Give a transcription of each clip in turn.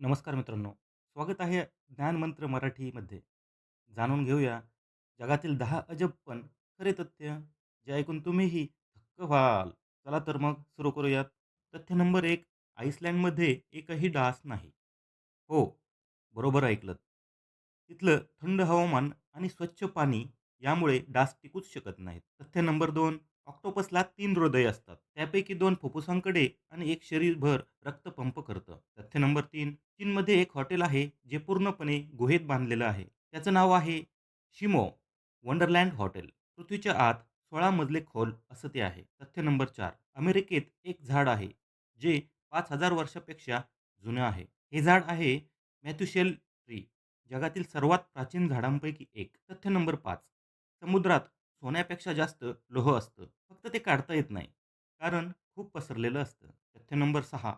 नमस्कार मित्रांनो. स्वागत आहे ज्ञान मंत्र मराठीमध्ये. जाणून घेऊया जगातील 10 अजब पण खरे तथ्य, जे ऐकून तुम्हीही थक्क व्हाल. चला तर मग सुरू करूयात. तथ्य नंबर 1. आइसलँडमध्ये एकही डास नाही. हो, बरोबर ऐकलत. तिथलं थंड हवामान आणि स्वच्छ पाणी यामुळे डास टिकूच शकत नाहीत. तथ्य नंबर 2. ऑक्टोपसला 3 हृदय असतात. त्यापैकी 2 फुफ्फुसांकडे आणि एक शरीरभर रक्त पंप करतं. तथ्य नंबर 3. चीनमध्ये एक हॉटेल आहे जे पूर्णपणे गुहेत बांधलेलं आहे. त्याचं नाव आहे शिमो वंडरलँड हॉटेल. पृथ्वीच्या आत 16 मजले खोल असं ते आहे. तथ्य नंबर 4. अमेरिकेत एक झाड आहे जे 5,000 वर्षापेक्षा जुनं आहे. हे झाड आहे मॅथ्युशेल ट्री. जगातील सर्वात प्राचीन झाडांपैकी एक. तथ्य नंबर 5. समुद्रात सोन्यापेक्षा जास्त लोह असतं. फक्त ते काढता येत नाही. कारण खूप पसरलेलं असतं. तथ्य नंबर 6.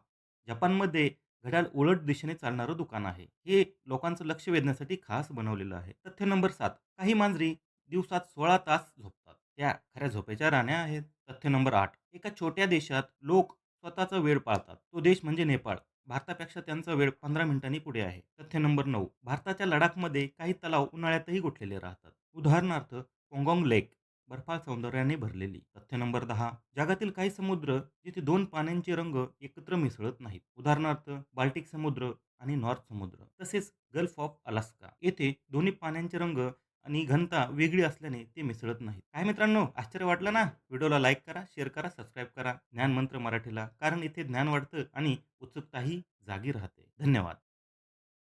जपानमध्ये घड्याळ उलट दिशेने चालणारं दुकान आहे. हे लोकांचं लक्ष वेधण्यासाठी खास बनवलेलं आहे. तथ्य नंबर 7. काही मांजरी दिवसात 16 तास झोपतात. त्या खऱ्या झोपेच्या राण्या आहेत. तथ्य नंबर 8. एका छोट्या देशात लोक स्वतःचा वेळ पाळतात. तो देश म्हणजे नेपाळ. भारतापेक्षा त्यांचा वेळ 15 मिनिटांनी पुढे आहे. तथ्य नंबर 9. भारताच्या लडाखमध्ये काही तलाव उन्हाळ्यातही गोठलेले राहतात. उदाहरणार्थ पोंगॉंग लेक, बर्फाळ सौंदर्याने भरलेली. तथ्य नंबर 10. जगातील काही समुद्र जिथे 2 पाण्यांचे रंग एकत्र मिसळत नाहीत. उदाहरणार्थ बाल्टिक समुद्र आणि नॉर्थ समुद्र. तसेच गल्फ ऑफ अलास्का. येथे दोन्ही पाण्याचे रंग आणि घनता वेगळी असल्याने ते मिसळत नाहीत. काय मित्रांनो, आश्चर्य वाटलं ना? व्हिडिओला लाईक करा, शेअर करा, सबस्क्राईब करा ज्ञान मंत्र मराठीला. कारण इथे ज्ञान वाढतं आणि उत्सुकताही जागी राहते. धन्यवाद.